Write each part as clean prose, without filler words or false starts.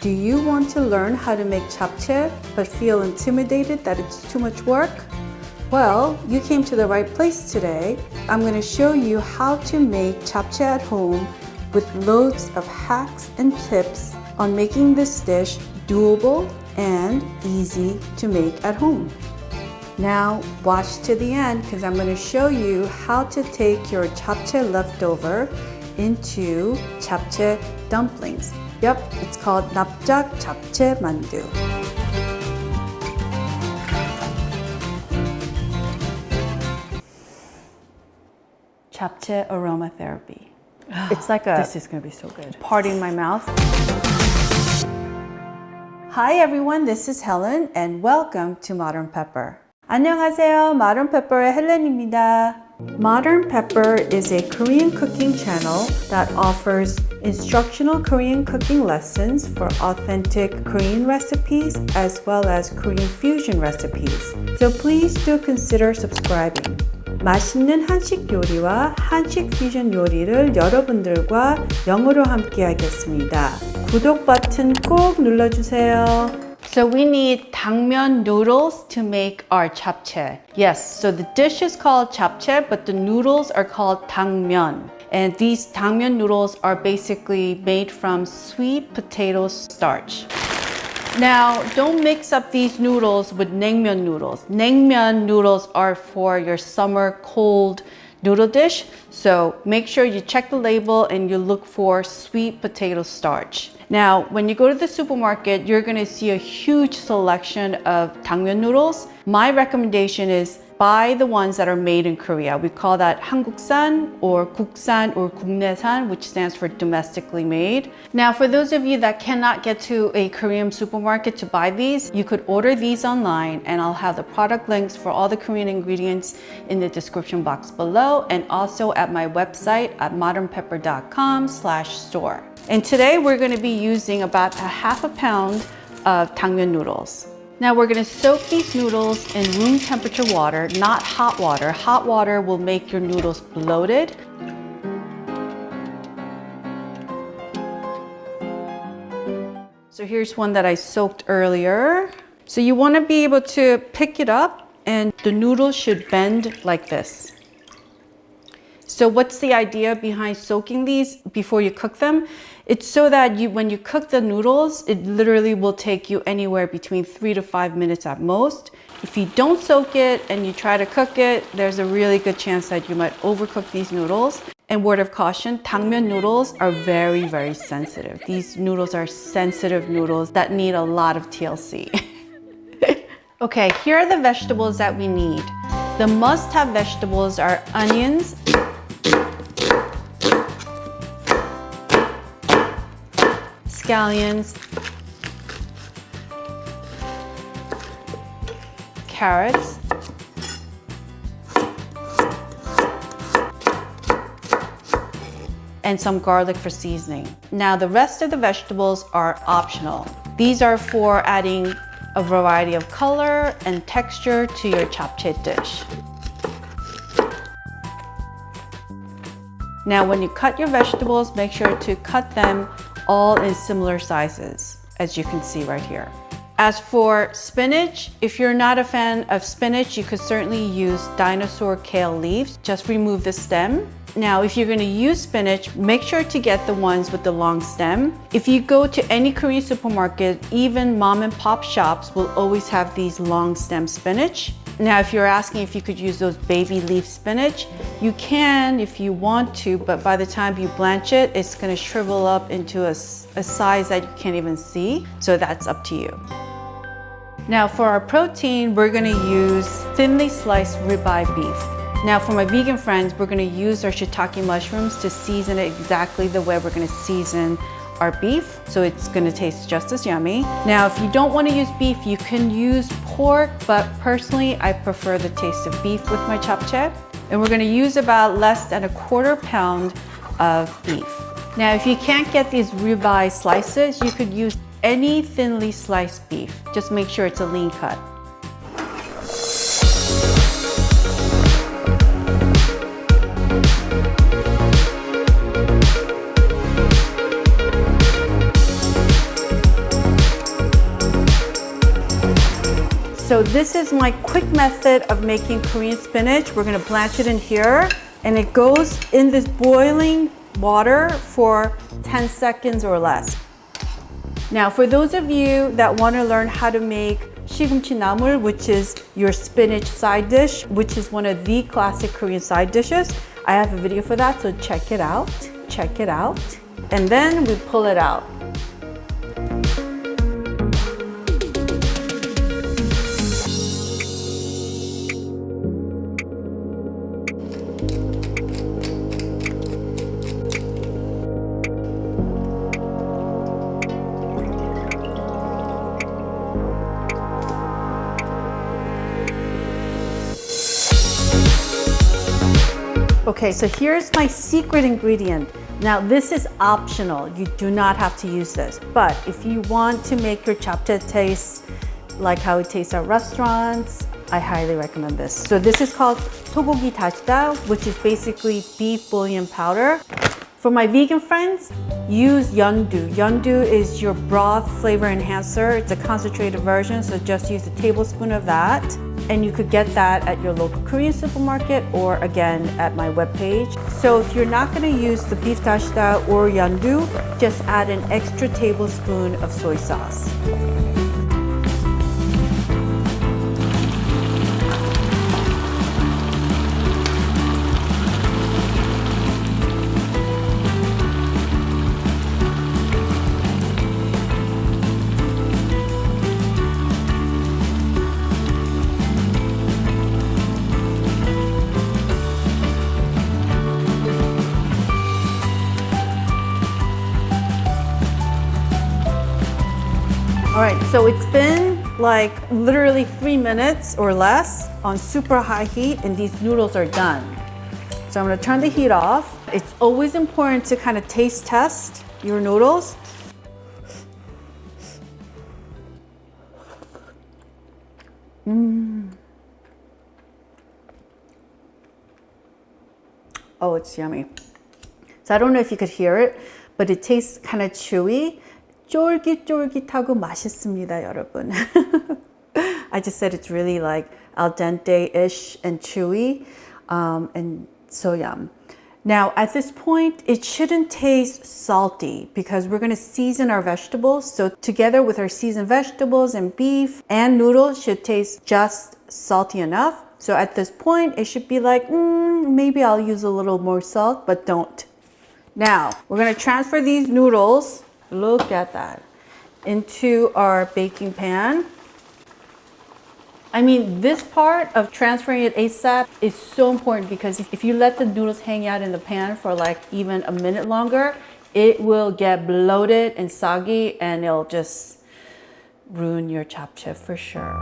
Do you want to learn how to make japchae but feel intimidated that it's too much work? Well, you came to the right place today. I'm going to show you how to make japchae at home with loads of hacks and tips on making this dish doable and easy to make at home. Now watch to the end because I'm going to show you how to take your japchae leftover into 잡채 dumplings. Yep, it's called 잡채만두. Japchae aromatherapy. It's like a This is going to be so good. party in my mouth. Hi everyone, this is Helen and welcome to Modern Pepper. 안녕하세요, Modern Pepper의 헬렌입니다. Modern Pepper is a Korean cooking channel that offers instructional Korean cooking lessons for authentic Korean recipes as well as Korean fusion recipes. So please do consider subscribing. 맛있는 한식 요리와 한식 퓨전 요리를 여러분들과 영어로 함께 하겠습니다. 구독 버튼 꼭 눌러주세요. So we need 당면 noodles to make our japchae. Yes, so the dish is called japchae, but the noodles are called 당면. And these 당면 noodles are basically made from sweet potato starch. Now, don't mix up these noodles with naengmyeon noodles. Naengmyeon noodles are for your summer cold noodle dish. So make sure you check the label and you look for sweet potato starch. Now, when you go to the supermarket, you're going to see a huge selection of 당면 noodles. My recommendation is buy the ones that are made in Korea. We call that 한국산 or 국산 or 국내산, which stands for domestically made. Now, for those of you that cannot get to a Korean supermarket to buy these, you could order these online and I'll have the product links for all the Korean ingredients in the description box below and also at my website at modernpepper.com/store. And today we're going to be using about a half a pound of 당면 noodles. Now we're going to soak these noodles in room temperature water, not hot water. Hot water will make your noodles bloated. So here's one that I soaked earlier. So you want to be able to pick it up and the noodles should bend like this. So what's the idea behind soaking these before you cook them? It's so that when you cook the noodles, it literally will take you anywhere between 3 to 5 minutes at most. If you don't soak it and you try to cook it, there's a really good chance that you might overcook these noodles. And word of caution, 당면 noodles are very, very sensitive. These noodles are sensitive noodles that need a lot of TLC. Okay, here are the vegetables that we need. The must-have vegetables are onions, scallions, carrots, and some garlic for seasoning. Now the rest of the vegetables are optional. These are for adding a variety of color and texture to your japchae dish. Now when you cut your vegetables, make sure to cut them all in similar sizes, as you can see right here. As for spinach, if you're not a fan of spinach, you could certainly use dinosaur kale leaves. Just remove the stem. Now, if you're going to use spinach, make sure to get the ones with the long stem. If you go to any Korean supermarket, even mom and pop shops will always have these long stem spinach. Now, if you're asking if you could use those baby leaf spinach, you can if you want to, but by the time you blanch it, it's going to shrivel up into a size that you can't even see. So that's up to you. Now, for our protein, we're going to use thinly sliced ribeye beef. Now, for my vegan friends, we're going to use our shiitake mushrooms to season it exactly the way we're going to season our beef, so it's going to taste just as yummy. Now, if you don't want to use beef, you can use pork, but personally, I prefer the taste of beef with my japchae. And we're going to use about less than a quarter pound of beef. Now, if you can't get these ribeye slices, you could use any thinly sliced beef. Just make sure it's a lean cut. So this is my quick method of making Korean spinach. We're gonna blanch it in here, and it goes in this boiling water for 10 seconds or less. Now, for those of you that wanna learn how to make 시금치 나물, which is your spinach side dish, which is one of the classic Korean side dishes, I have a video for that, so check it out. Check it out. And then we pull it out. Okay, so here's my secret ingredient. Now this is optional. You do not have to use this. But if you want to make your japchae taste like how it tastes at restaurants, I highly recommend this. So this is called 소고기 다시다, which is basically beef bouillon powder. For my vegan friends, use Mandu. Mandu is your broth flavor enhancer. It's a concentrated version, so just use a tablespoon of that. And you could get that at your local Korean supermarket or again at my webpage. So if you're not gonna use the beef dashida or Mandu, just add an extra tablespoon of soy sauce. All right, so it's been like literally 3 minutes or less on super high heat and these noodles are done. So I'm gonna turn the heat off. It's always important to kind of taste test your noodles. Oh, it's yummy. So I don't know if you could hear it, but it tastes kind of chewy. 쫄깃쫄깃하고 맛있습니다, 여러분. I just said it's really like al dente-ish and chewy, and so yum. Now, at this point, it shouldn't taste salty because we're gonna season our vegetables. So together with our seasoned vegetables and beef and noodles should taste just salty enough. So at this point, it should be like, maybe I'll use a little more salt, but don't. Now, we're gonna transfer these noodles, look at that, into our baking pan. I mean, this part of transferring it ASAP is so important because if you let the noodles hang out in the pan for like even a minute longer, it will get bloated and soggy and it'll just ruin your japchae for sure.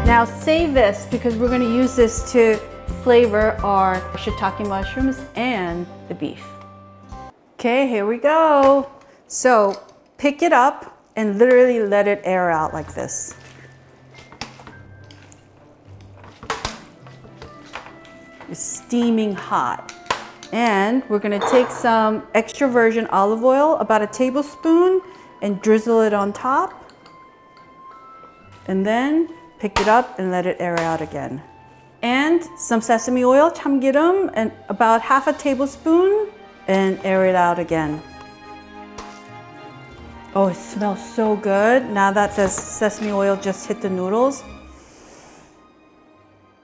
Now save this because we're going to use this to flavor our shiitake mushrooms and the beef. Okay, here we go. So pick it up and literally let it air out like this. It's steaming hot. And we're gonna take some extra virgin olive oil, about a tablespoon, and drizzle it on top. And then pick it up and let it air out again. And some sesame oil, 참기름, and about half a tablespoon, and air it out again. Oh, it smells so good. Now that the sesame oil just hit the noodles.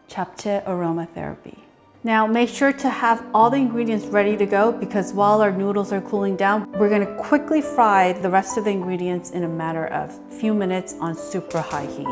Japchae aromatherapy. Now make sure to have all the ingredients ready to go because while our noodles are cooling down, we're gonna quickly fry the rest of the ingredients in a matter of a few minutes on super high heat.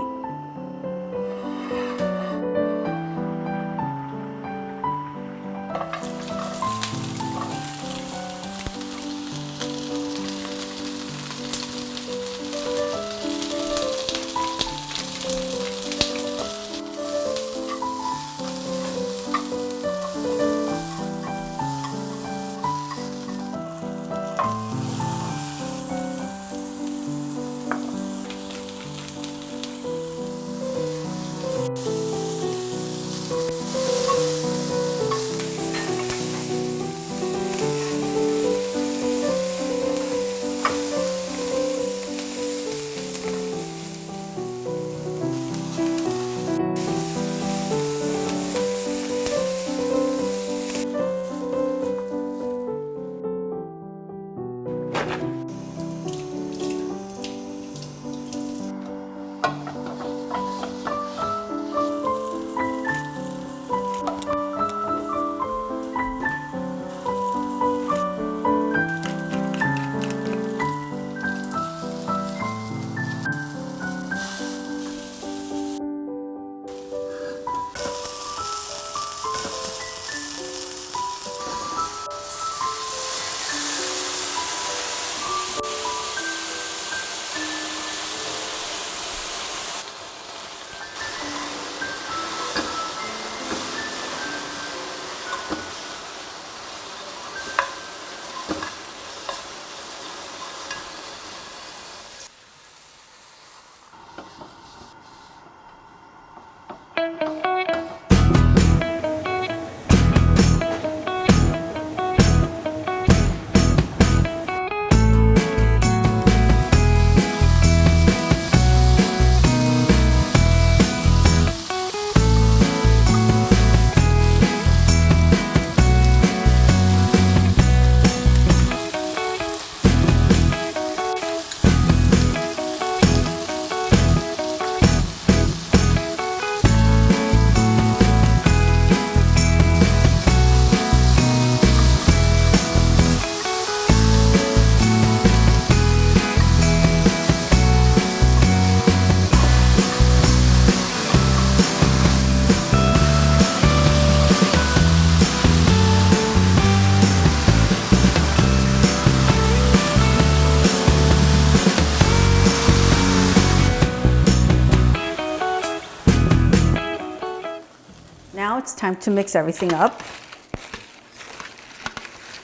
time to mix everything up.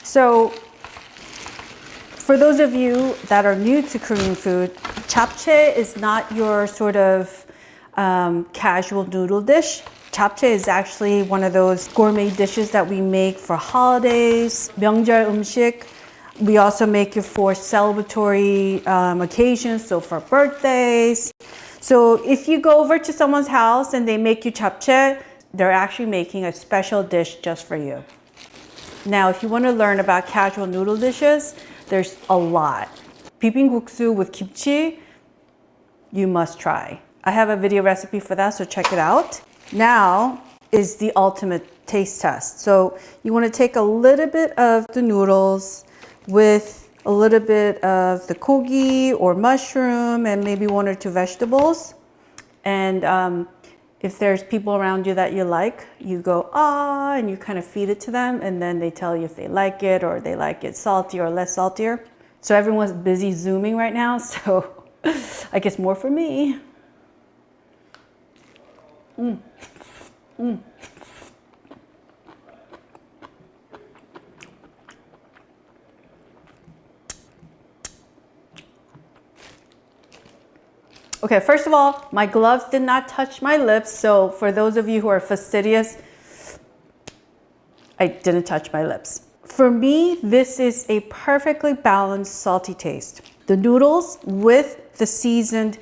So for those of you that are new to Korean food, japchae is not your sort of casual noodle dish. Japchae is actually one of those gourmet dishes that we make for holidays, 명절 음식. We also make it for celebratory occasions, so for birthdays. So if you go over to someone's house and they make you japchae, they're actually making a special dish just for you. Now, if you want to learn about casual noodle dishes, there's a lot. Bibimbap with kimchi, you must try. I have a video recipe for that, so check it out. Now is the ultimate taste test. So you want to take a little bit of the noodles with a little bit of the gogi or mushroom and maybe one or two vegetables. And if there's people around you that you like, you go, ah, and you kind of feed it to them. And then they tell you if they like it or they like it salty or less saltier. So everyone's busy Zooming right now. So I guess more for me. Okay, first of all, my gloves did not touch my lips. So for those of you who are fastidious, I didn't touch my lips. For me, this is a perfectly balanced salty taste. The noodles with the seasoned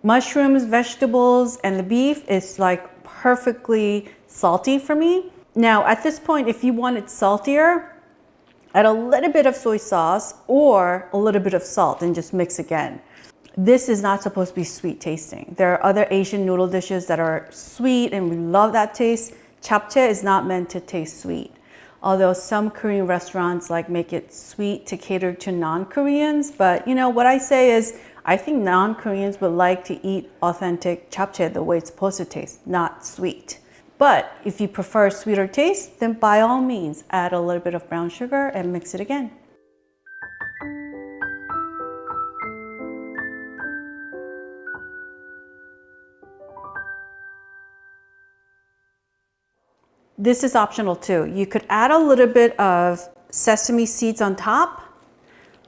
mushrooms, vegetables, and the beef is like perfectly salty for me. Now, at this point, if you want it saltier, add a little bit of soy sauce or a little bit of salt and just mix again. This is not supposed to be sweet tasting. There are other Asian noodle dishes that are sweet and we love that taste. Japchae is not meant to taste sweet. Although some Korean restaurants like make it sweet to cater to non-Koreans. But you know, what I say is, I think non-Koreans would like to eat authentic japchae the way it's supposed to taste, not sweet. But if you prefer sweeter taste, then by all means, add a little bit of brown sugar and mix it again. This is optional too. You could add a little bit of sesame seeds on top,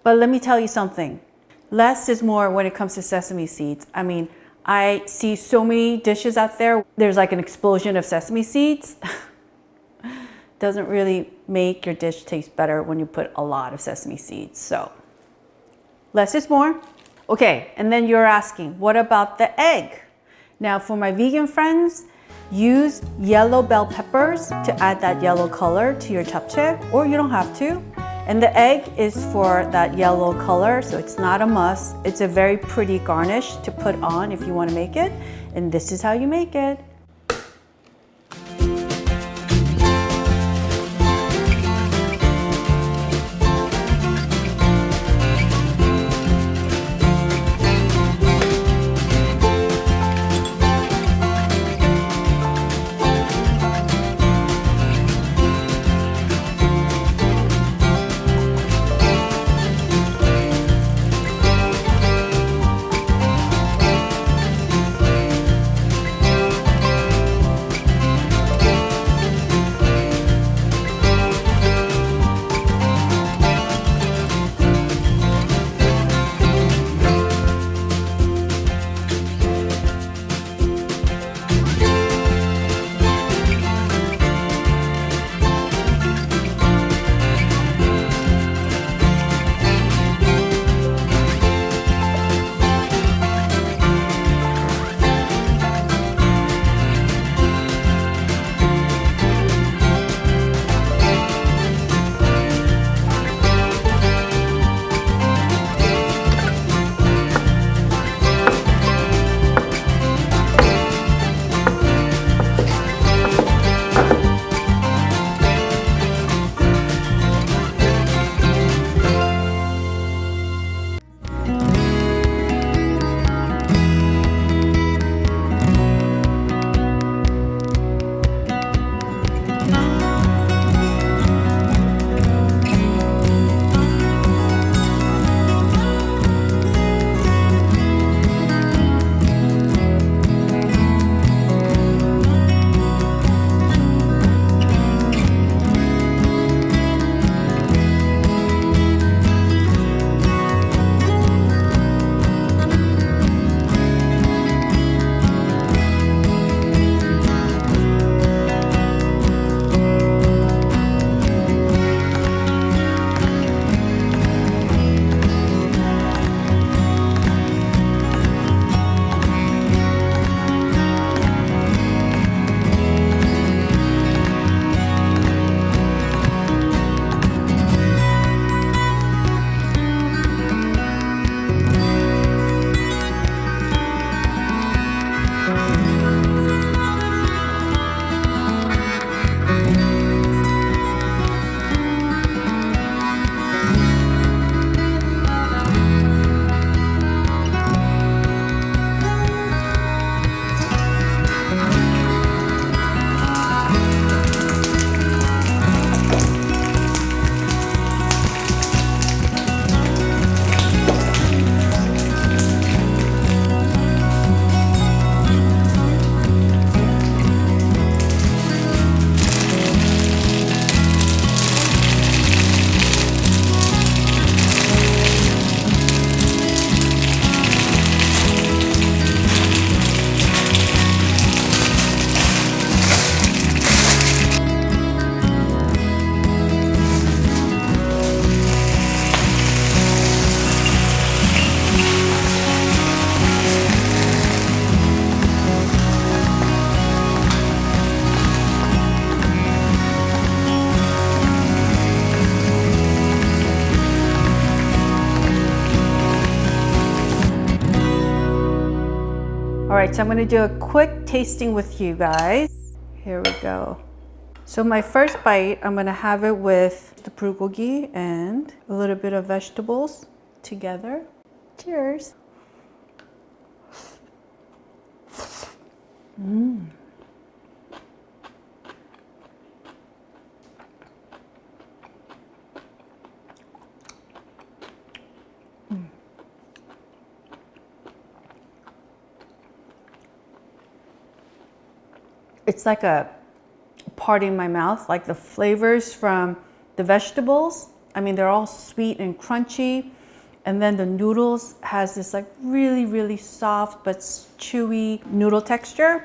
but let me tell you something. Less is more when it comes to sesame seeds. I mean, I see so many dishes out there. There's like an explosion of sesame seeds. Doesn't really make your dish taste better when you put a lot of sesame seeds. So less is more. Okay, and then you're asking, what about the egg? Now for my vegan friends, use yellow bell peppers to add that yellow color to your japchae, or you don't have to. And the egg is for that yellow color, so it's not a must. It's a very pretty garnish to put on if you want to make it. And this is how you make it. Alright, so I'm gonna do a quick tasting with you guys. Here we go. So my first bite, I'm gonna have it with the bulgogi and a little bit of vegetables together. Cheers. It's like a party in my mouth, like the flavors from the vegetables. I mean, they're all sweet and crunchy. And then the noodles has this like really, really soft but chewy noodle texture.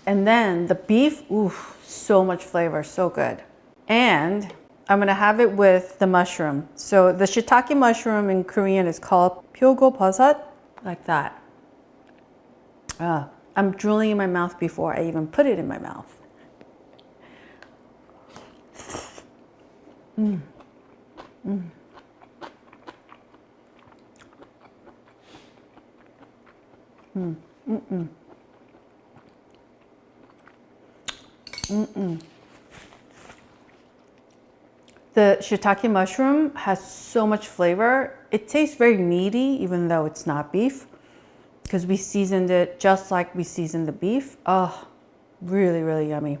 And then the beef, ooh, so much flavor, so good. And I'm gonna have it with the mushroom. So the shiitake mushroom in Korean is called 표고버섯, like that. I'm drooling in my mouth before I even put it in my mouth. The shiitake mushroom has so much flavor. It tastes very meaty, even though it's not beef, because we seasoned it just like we seasoned the beef. Oh, really, really yummy.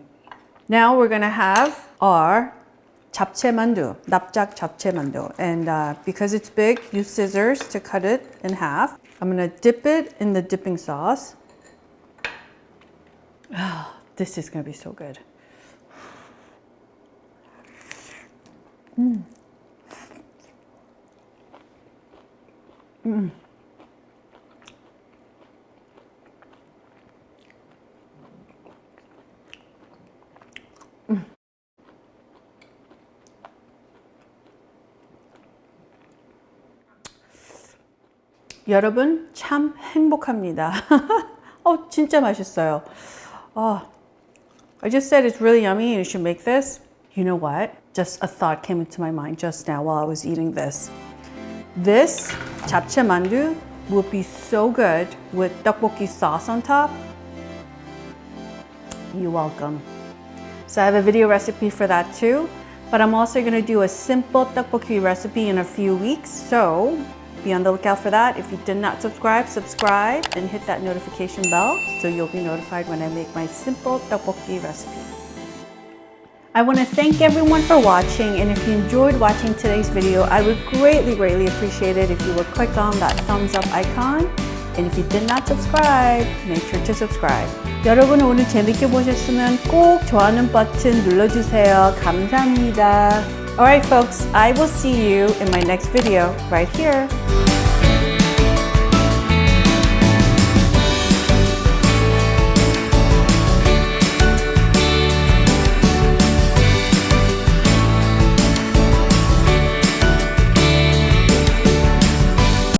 Now we're gonna have our 잡채만두, 납작 잡채만두. And because it's big, use scissors to cut it in half. I'm gonna dip it in the dipping sauce. Oh, this is gonna be so good. 여러분 참 행복합니다. 진짜 맛있어요. I just said it's really yummy and you should make this. You know what? Just a thought came into my mind just now while I was eating this. This 잡채만두 would be so good with tteokbokki sauce on top. You're welcome. So I have a video recipe for that too, but I'm also going to do a simple tteokbokki recipe in a few weeks. So be on the lookout for that. If you did not subscribe, subscribe and hit that notification bell so you'll be notified when I make my simple tteokbokki recipe. I want to thank everyone for watching, and if you enjoyed watching today's video, I would greatly, greatly appreciate it if you would click on that thumbs up icon. And if you did not subscribe, make sure to subscribe. 여러분 오늘 재밌게 보셨으면 꼭 좋아하는 버튼 눌러주세요. 감사합니다. Alright folks, I will see you in my next video right here.